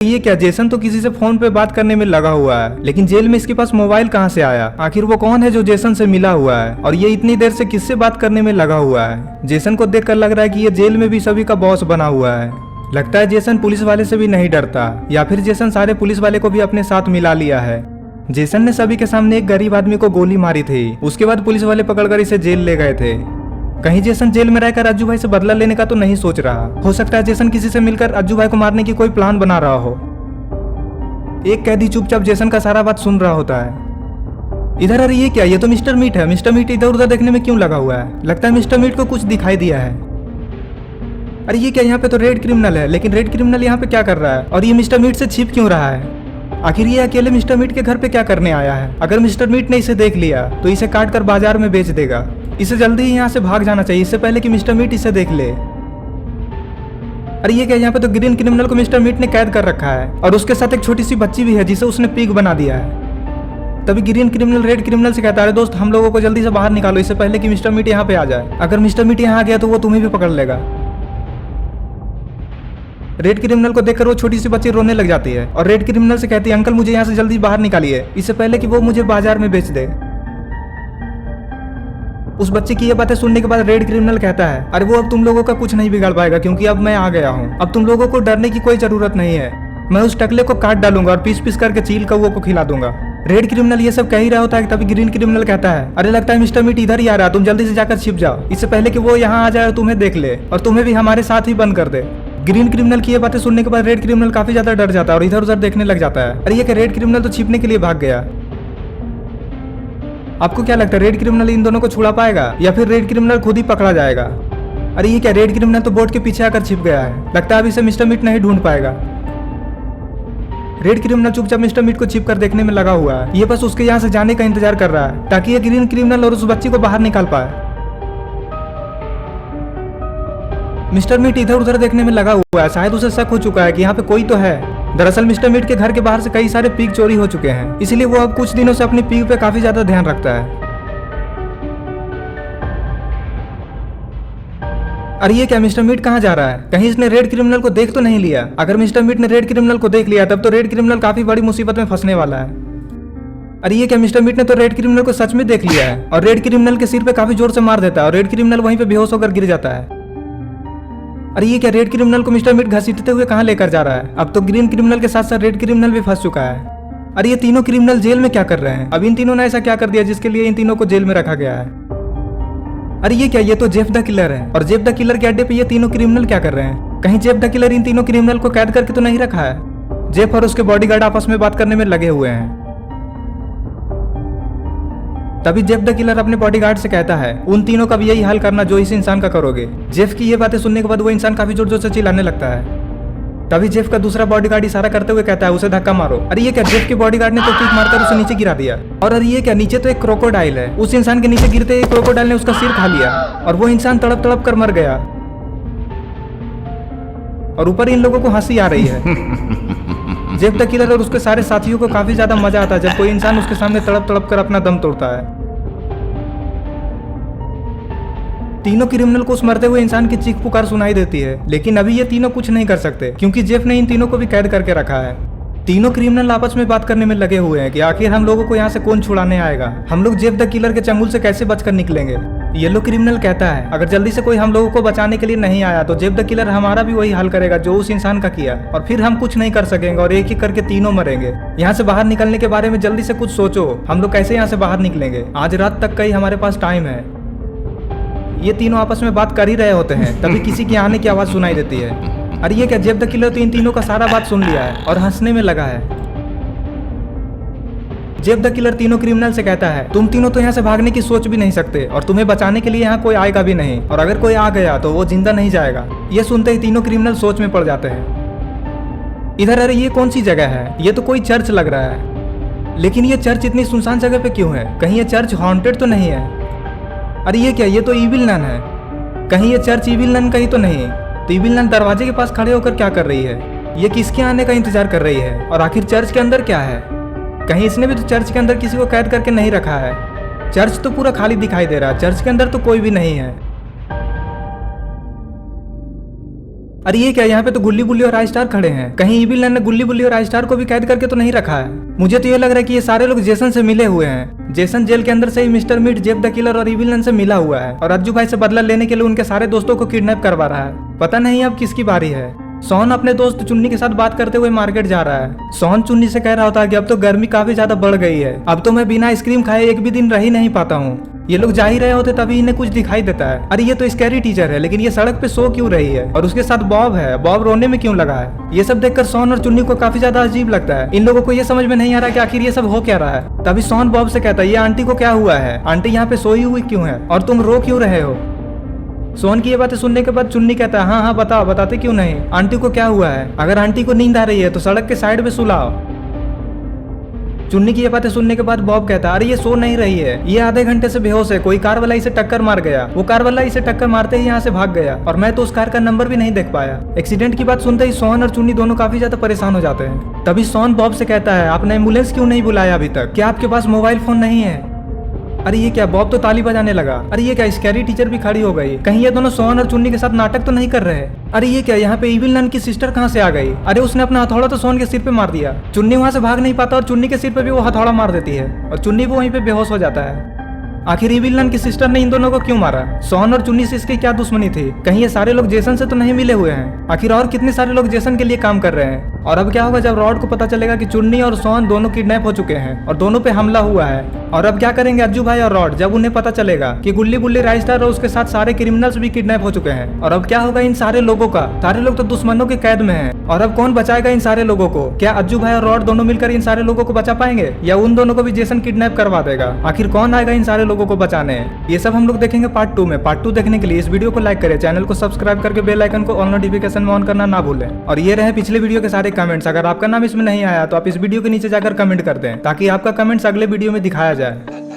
ये क्या, जेसन तो किसी से फोन पे बात करने में लगा हुआ है, लेकिन जेल में इसके पास मोबाइल कहाँ से आया? आखिर वो कौन है जो जेसन से मिला हुआ है और ये इतनी देर से किससे बात करने में लगा हुआ है? जेसन को देखकर लग रहा है कि ये जेल में भी सभी का बॉस बना हुआ है। लगता है जेसन पुलिस वाले से भी नहीं डरता, या फिर जेसन सारे पुलिस वाले को भी अपने साथ मिला लिया है। जेसन ने सभी के सामने एक गरीब आदमी को गोली मारी थी, उसके बाद पुलिस वाले पकड़कर इसे जेल ले गए थे। कहीं जेसन जेल में रहकर अज्जू भाई से बदला लेने का तो नहीं सोच रहा? हो सकता है जेसन किसी से मिलकर अज्जू भाई को मारने की कोई प्लान बना रहा हो। एक कैदी चुपचाप जेसन का सारा बात सुन रहा होता है। इधर अरे ये क्या, ये तो मिस्टर मीट है। मिस्टर मीट इधर उधर देखने में क्यों लगा हुआ है? लगता है मिस्टर मीट को कुछ दिखाई दिया है। अरे ये क्या, यहाँ पे तो रेड क्रिमिनल है, लेकिन रेड क्रिमिनल यहाँ पे क्या कर रहा है और ये मिस्टर मीट से छिप क्यों रहा है? आखिर ये अकेले मिस्टर मीट के घर पे क्या करने आया है? अगर मिस्टर मीट ने इसे देख लिया तो इसे काट कर बाजार में बेच देगा। इसे जल्दी ही यहाँ से भाग जाना चाहिए, इससे पहले कि मिस्टर मीट इसे देख ले। अरे ये क्या, यहाँ पे तो ग्रीन क्रिमिनल को मिस्टर मीट ने कैद कर रखा है और उसके साथ एक छोटी सी बच्ची भी है जिसे उसने पिग बना दिया है। तभी ग्रीन क्रिमिनल रेड क्रिमिनल से कहता है, दोस्त हम लोगों को जल्दी से बाहर निकालो, इससे पहले कि मिस्टर मीट यहाँ पे आ जाए। अगर मिस्टर मीट यहाँ आ गया तो वो तुम्हें भी पकड़ लेगा। रेड क्रिमिनल को देखकर वो छोटी सी बच्ची रोने लग जाती है और रेड क्रिमिनल से कहती है, अंकल मुझे यहाँ से जल्दी बाहर निकालिए, इससे पहले कि वो मुझे बाजार में बेच दे। उस बच्चे की ये बातें सुनने के बाद रेड क्रिमिनल कहता है, अरे वो अब तुम लोगों का कुछ नहीं बिगाड़ पाएगा, क्योंकि अब मैं आ गया हूँ। अब तुम लोगों को डरने की कोई जरूरत नहीं है। मैं उस टकले को काट डालूंगा और पीस पीस करके चील कौओं को खिला दूंगा। रेड क्रिमिनल ये सब कह ही रहा होता है, तभी ग्रीन क्रिमिनल कहता है, अरे लगता है मिस्टर मीट इधर ही आ रहा है, तुम जल्दी से जाकर छिप जाओ, इससे पहले कि वो यहाँ आ जाए और तुम्हें देख ले और तुम्हें भी हमारे साथ ही बंद कर दे। ग्रीन क्रिमिनल की ये बातें सुनने के बाद रेड क्रिमिनल काफी ज्यादा डर जाता है और इधर उधर देखने लग जाता है। अरे ये क्या, रेड क्रिमिनल तो छिपने के लिए भाग गया। आपको क्या लगता है, रेड क्रिमिनल इन दोनों को छुड़ा पाएगा या फिर रेड क्रिमिनल खुद ही पकड़ा जाएगा? अरे ये क्या, रेड क्रिमिनल तो बोर्ड के पीछे आकर छिप गया है। लगता है अब इसे मिस्टर मीट नहीं ढूंढ पाएगा। रेड क्रिमिनल चुपचाप मिस्टर मीट को छिप कर देखने में लगा हुआ है। ये बस उसके यहाँ से जाने का इंतजार कर रहा है ताकि ये ग्रीन क्रिमिनल और उस बच्ची को बाहर निकाल पाए। मिस्टर मीट इधर उधर देखने में लगा हुआ है, शायद उसे शक हो चुका है कि यहाँ पे कोई तो है। दरअसल मिस्टर मीट के घर के बाहर से कई सारे पिग चोरी हो चुके हैं, इसलिए वो अब कुछ दिनों से अपनी पिग पे काफी ज्यादा ध्यान रखता है। अरे ये क्या, मिस्टर मीट कहाँ जा रहा है? कहीं इसने रेड क्रिमिनल को देख तो नहीं लिया? अगर मिस्टर मीट ने रेड क्रिमिनल को देख लिया तब तो रेड क्रिमिनल काफी बड़ी मुसीबत में फंसने वाला है। अरे ये क्या, मिस्टर मीट ने तो रेड क्रिमिनल को सच में देख लिया है और रेड क्रिमिनल के सिर पे काफी जोर से मार देता है और रेड क्रिमिनल वहीं पे बेहोश होकर गिर जाता है। अरे ये क्या, रेड क्रिमिनल को मिस्टर मीट घसीटते हुए कहाँ लेकर जा रहा है? अब तो ग्रीन क्रिमिनल के साथ साथ रेड क्रिमिनल भी फंस चुका है। अरे ये तीनों क्रिमिनल जेल में क्या कर रहे हैं? अब इन तीनों ने ऐसा क्या कर दिया जिसके लिए इन तीनों को जेल में रखा गया है? अरे ये क्या, ये तो जेफ द किलर है और जेफ द किलर के अड्डे पे ये तीनों क्रिमिनल क्या कर रहे हैं? कहीं जेफ द किलर इन तीनों क्रिमिनल को कैद करके तो नहीं रखा है? जेफ और उसके बॉडीगार्ड आपस में बात करने में लगे हुए हैं। तभी जेफ द किलर अपने बॉडीगार्ड से कहता है, उन तीनों का भी यही हाल करना जो इस इंसान का करोगे। जेफ की ये बातें सुनने के बाद वो इंसान काफी जोर जोर से चिल्लाने लगता है। तभी जेफ का दूसरा बॉडीगार्ड इशारा करते हुए कहता है, उसे धक्का मारो। अरे ये क्या, जेफ के बॉडीगार्ड ने तो किक मारकर उसे नीचे गिरा दिया। और अरे ये क्या, नीचे तो एक क्रोकोडाइल है। उस इंसान के नीचे गिरते ही क्रोकोडाइल ने उसका सिर खा लिया और वो इंसान तड़प तड़प कर मर गया। और ऊपर इन लोगों को हंसी आ रही है। जेफ द किलर और उसके सारे साथियों को काफी ज्यादा मजा आता है जब कोई इंसान उसके सामने तड़प तड़प कर अपना दम तोड़ता है। तीनों क्रिमिनल को उस मरते हुए इंसान की चीख पुकार सुनाई देती है, लेकिन अभी ये तीनों कुछ नहीं कर सकते क्योंकि जेफ ने इन तीनों को भी कैद करके रखा है। तीनों क्रिमिनल आपस में बात करने में लगे हुए हैं कि आखिर हम लोगों को यहाँ से कौन छुड़ाने आएगा, हम लोग जेफ द किलर के चंगुल से कैसे बचकर निकलेंगे। येलो क्रिमिनल कहता है, अगर जल्दी से कोई हम लोगों को बचाने के लिए नहीं आया तो जेफ द किलर हमारा भी वही हाल करेगा जो उस इंसान का किया, और फिर हम कुछ नहीं कर सकेंगे और एक एक करके तीनों मरेंगे। यहाँ से बाहर निकलने के बारे में जल्दी से कुछ सोचो, हम लोग कैसे यहाँ से बाहर निकलेंगे? आज रात तक का ही हमारे पास टाइम है। ये तीनों आपस में बात कर ही रहे होते हैं, तभी किसी के आने की आवाज सुनाई देती है। अरे ये क्या, जेफ द किलर तो इन तीनों का सारा बात सुन लिया है और हंसने में लगा है। जेफ द किलर तीनों क्रिमिनल से कहता है, तुम तीनों तो यहाँ से भागने की सोच भी नहीं सकते और तुम्हें बचाने के लिए यहाँ कोई आएगा भी नहीं, और अगर कोई आ गया तो वो जिंदा नहीं जाएगा। ये सुनते ही तीनों क्रिमिनल सोच में पड़ जाते हैं। इधर अरे ये कौन सी जगह है? ये तो कोई चर्च लग रहा है, लेकिन ये चर्च इतनी सुनसान जगह पे क्यों है? कहीं ये चर्च हॉन्टेड तो नहीं है? अरे ये क्या, ये तो इविल नन है। कहीं ये चर्च इविल नन कहीं तो नहीं? तो इविल नन दरवाजे के पास खड़े होकर क्या कर रही है? ये किसके आने का इंतजार कर रही है? और आखिर चर्च के अंदर क्या है? कहीं इसने भी तो चर्च के अंदर किसी को कैद करके नहीं रखा है? चर्च तो पूरा खाली दिखाई दे रहा है, चर्च के अंदर तो कोई भी नहीं है। अरे ये क्या, यहाँ पे तो गुल्ली बुल्ली और आई स्टार खड़े हैं। कहीं इविल नन ने गुल्ली बुल्ली और आई स्टार को भी कैद करके तो नहीं रखा है। मुझे तो ये लग रहा है कि ये सारे लोग जेसन से मिले हुए हैं। जेसन जेल के अंदर से ही mister Meat, Jeff the killer और इविल नन से मिला हुआ है और अज्जू भाई से बदला लेने के लिए उनके सारे दोस्तों को किडनैप करवा रहा है। पता नहीं अब किसकी बारी है। सोहन अपने दोस्त चुन्नी के साथ बात करते हुए मार्केट जा रहा है। सोहन चुन्नी से कह रहा होता है कि अब तो गर्मी काफी ज्यादा बढ़ गई है, अब तो मैं बिना आइसक्रीम खाए एक भी दिन रह ही नहीं पाता हूँ। ये लोग जा ही रहे होते तभी इन्हें कुछ दिखाई देता है। अरे ये तो स्कैरी टीचर है, लेकिन ये सड़क पे सो क्यों रही है और उसके साथ बॉब है, बॉब रोने में क्यों लगा है। ये सब देखकर सोहन और चुन्नी को काफी ज्यादा अजीब लगता है। इन लोगों को ये समझ में नहीं आ रहा कि आखिर ये सब हो क्या रहा है। तभी सोहन बॉब से कहता है, ये आंटी को क्या हुआ है, आंटी यहाँ पे सोई हुई क्यों है और तुम रो क्यों रहे हो। सोहन की ये बातें सुनने के बाद चुन्नी कहता है, हाँ हाँ बताओ, बताते क्यों नहीं, आंटी को क्या हुआ है, अगर आंटी को नींद आ रही है तो सड़क के साइड पे सुलाओ। चुन्नी की ये बातें सुनने के बाद बॉब कहता है, अरे ये सो नहीं रही है, ये आधे घंटे से बेहोश है, कोई कार वाला इसे टक्कर मार गया, वो कार वाला इसे टक्कर मारते ही यहाँ से भाग गया और मैं तो उस कार का नंबर भी नहीं देख पाया। एक्सीडेंट की बात सुनते ही सोहन और चुन्नी दोनों काफी ज्यादा परेशान हो जाते हैं। तभी सोहन बॉब से कहता है, आपने एम्बुलेंस क्यों नहीं बुलाया अभी तक, क्या आपके पास मोबाइल फोन नहीं है। अरे ये क्या, बॉब तो ताली बजाने लगा। अरे ये क्या, स्कैरी टीचर भी खड़ी हो गई। कहीं ये दोनों सोहन और चुन्नी के साथ नाटक तो नहीं कर रहे। अरे ये क्या, यहाँ पे इविल नन की सिस्टर कहाँ से आ गई। अरे उसने अपना हथौड़ा तो सोहन के सिर पे मार दिया। चुन्नी वहां से भाग नहीं पाता और चुन्नी के सिर पे भी वो हथौड़ा मार देती है और चुन्नी भी वहीं पे बेहोश हो जाता है। आखिर इविल नन की सिस्टर ने इन दोनों को क्यों मारा, सोहन और चुन्नी से इसकी क्या दुश्मनी थी, कहीं ये सारे लोग जेसन से तो नहीं मिले हुए हैं। आखिर और कितने सारे लोग जेसन के लिए काम कर रहे हैं। और अब क्या होगा जब रॉड को पता चलेगा कि चुन्नी और सोहन दोनों किडनैप हो चुके हैं और दोनों पे हमला हुआ है। और अब क्या करेंगे अज्जू भाई और रॉड जब उन्हें पता चलेगा कि गुल्ली बुल्ली राइस्टार और उसके साथ सारे क्रिमिनल्स भी किडनैप हो चुके हैं। और अब क्या होगा इन सारे लोगों का, सारे लोग तो दुश्मनों के कैद में हैं। और अब कौन बचाएगा इन सारे लोगों को, क्या अज्जू भाई और रॉड दोनों मिलकर इन सारे लोगों को बचा पाएंगे या उन दोनों को भी जेसन किडनैप करवा देगा। आखिर कौन आएगा इन सारे लोगों को बचाने, ये सब हम लोग देखेंगे पार्ट 2 में। पार्ट 2 देखने के लिए इस वीडियो को लाइक करें, चैनल को सब्सक्राइब करके बेल आइकन को ऑल नोटिफिकेशन में ऑन करना ना भूलें। और ये रहे पिछले वीडियो के सारे कमेंट्स, अगर आपका नाम इसमें नहीं आया तो आप इस वीडियो के नीचे जाकर कमेंट कर दें ताकि आपका कमेंट्स अगले वीडियो में दिखाया जाए।